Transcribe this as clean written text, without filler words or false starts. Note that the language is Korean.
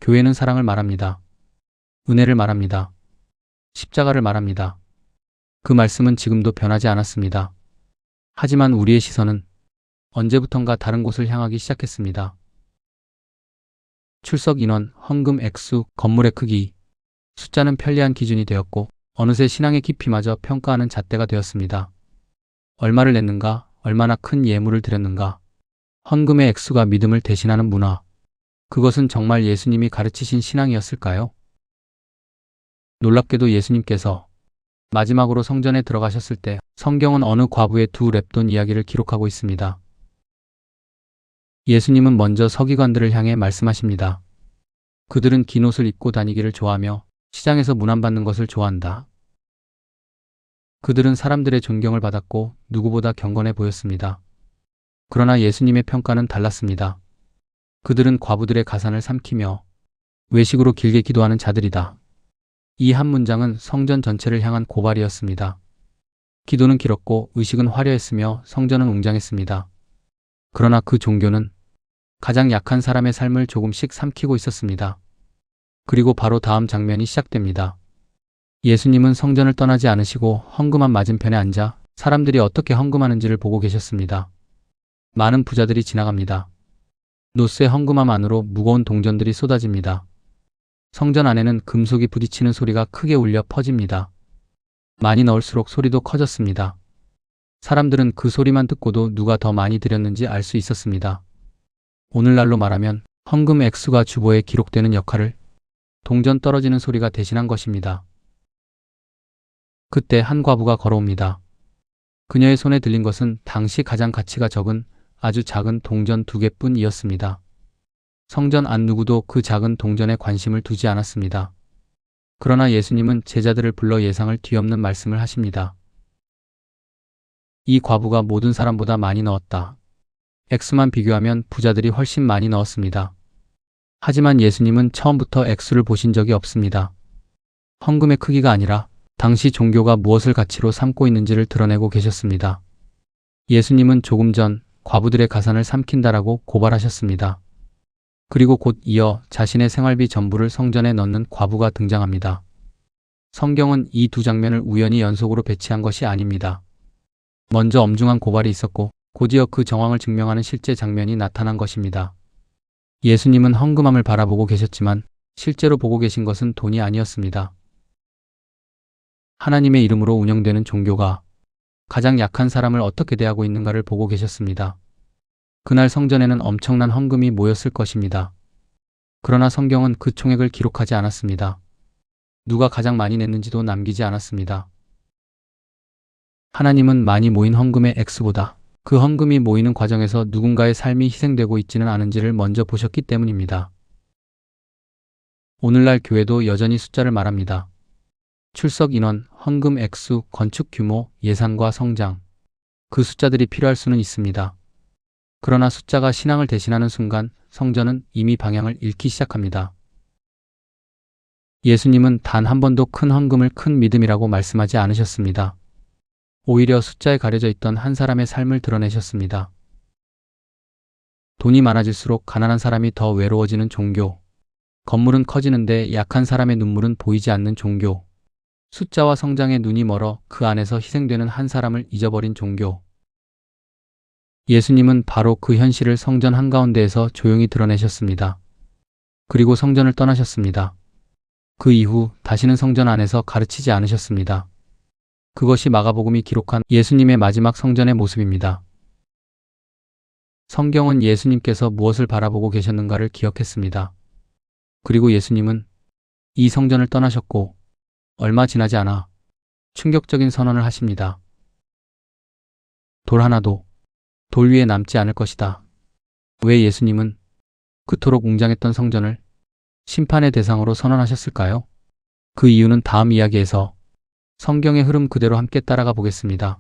교회는 사랑을 말합니다. 은혜를 말합니다. 십자가를 말합니다. 그 말씀은 지금도 변하지 않았습니다. 하지만 우리의 시선은 언제부턴가 다른 곳을 향하기 시작했습니다. 출석 인원, 헌금 액수, 건물의 크기, 숫자는 편리한 기준이 되었고 어느새 신앙의 깊이마저 평가하는 잣대가 되었습니다. 얼마를 냈는가, 얼마나 큰 예물을 드렸는가, 헌금의 액수가 믿음을 대신하는 문화, 그것은 정말 예수님이 가르치신 신앙이었을까요? 놀랍게도 예수님께서 마지막으로 성전에 들어가셨을 때 성경은 어느 과부의 두 렙돈 이야기를 기록하고 있습니다. 예수님은 먼저 서기관들을 향해 말씀하십니다. 그들은 긴 옷을 입고 다니기를 좋아하며 시장에서 문안받는 것을 좋아한다. 그들은 사람들의 존경을 받았고 누구보다 경건해 보였습니다. 그러나 예수님의 평가는 달랐습니다. 그들은 과부들의 가산을 삼키며 외식으로 길게 기도하는 자들이다. 이 한 문장은 성전 전체를 향한 고발이었습니다. 기도는 길었고 의식은 화려했으며 성전은 웅장했습니다. 그러나 그 종교는 가장 약한 사람의 삶을 조금씩 삼키고 있었습니다. 그리고 바로 다음 장면이 시작됩니다. 예수님은 성전을 떠나지 않으시고 헌금함 맞은편에 앉아 사람들이 어떻게 헌금하는지를 보고 계셨습니다. 많은 부자들이 지나갑니다. 노스의 헌금함 안으로 무거운 동전들이 쏟아집니다. 성전 안에는 금속이 부딪히는 소리가 크게 울려 퍼집니다. 많이 넣을수록 소리도 커졌습니다. 사람들은 그 소리만 듣고도 누가 더 많이 드렸는지 알 수 있었습니다. 오늘날로 말하면 헌금 액수가 주보에 기록되는 역할을 동전 떨어지는 소리가 대신한 것입니다. 그때 한 과부가 걸어옵니다. 그녀의 손에 들린 것은 당시 가장 가치가 적은 아주 작은 동전 2개뿐이었습니다. 성전 안 누구도 그 작은 동전에 관심을 두지 않았습니다. 그러나 예수님은 제자들을 불러 예상을 뒤엎는 말씀을 하십니다. 이 과부가 모든 사람보다 많이 넣었다. 액수만 비교하면 부자들이 훨씬 많이 넣었습니다. 하지만 예수님은 처음부터 액수를 보신 적이 없습니다. 헌금의 크기가 아니라 당시 종교가 무엇을 가치로 삼고 있는지를 드러내고 계셨습니다. 예수님은 조금 전 과부들의 가산을 삼킨다라고 고발하셨습니다. 그리고 곧 이어 자신의 생활비 전부를 성전에 넣는 과부가 등장합니다. 성경은 이 두 장면을 우연히 연속으로 배치한 것이 아닙니다. 먼저 엄중한 고발이 있었고 곧이어 그 정황을 증명하는 실제 장면이 나타난 것입니다. 예수님은 헌금함을 바라보고 계셨지만 실제로 보고 계신 것은 돈이 아니었습니다. 하나님의 이름으로 운영되는 종교가 가장 약한 사람을 어떻게 대하고 있는가를 보고 계셨습니다. 그날 성전에는 엄청난 헌금이 모였을 것입니다. 그러나 성경은 그 총액을 기록하지 않았습니다. 누가 가장 많이 냈는지도 남기지 않았습니다. 하나님은 많이 모인 헌금의 액수보다 그 헌금이 모이는 과정에서 누군가의 삶이 희생되고 있지는 않은지를 먼저 보셨기 때문입니다. 오늘날 교회도 여전히 숫자를 말합니다. 출석 인원, 헌금 액수, 건축 규모, 예산과 성장. 그 숫자들이 필요할 수는 있습니다. 그러나 숫자가 신앙을 대신하는 순간 성전은 이미 방향을 잃기 시작합니다. 예수님은 단 한 번도 큰 헌금을 큰 믿음이라고 말씀하지 않으셨습니다. 오히려 숫자에 가려져 있던 한 사람의 삶을 드러내셨습니다. 돈이 많아질수록 가난한 사람이 더 외로워지는 종교. 건물은 커지는데 약한 사람의 눈물은 보이지 않는 종교. 숫자와 성장에 눈이 멀어 그 안에서 희생되는 한 사람을 잊어버린 종교. 예수님은 바로 그 현실을 성전 한가운데에서 조용히 드러내셨습니다. 그리고 성전을 떠나셨습니다. 그 이후 다시는 성전 안에서 가르치지 않으셨습니다. 그것이 마가복음이 기록한 예수님의 마지막 성전의 모습입니다. 성경은 예수님께서 무엇을 바라보고 계셨는가를 기억했습니다. 그리고 예수님은 이 성전을 떠나셨고 얼마 지나지 않아 충격적인 선언을 하십니다. 돌 하나도 돌 위에 남지 않을 것이다. 왜 예수님은 그토록 웅장했던 성전을 심판의 대상으로 선언하셨을까요? 그 이유는 다음 이야기에서 성경의 흐름 그대로 함께 따라가 보겠습니다.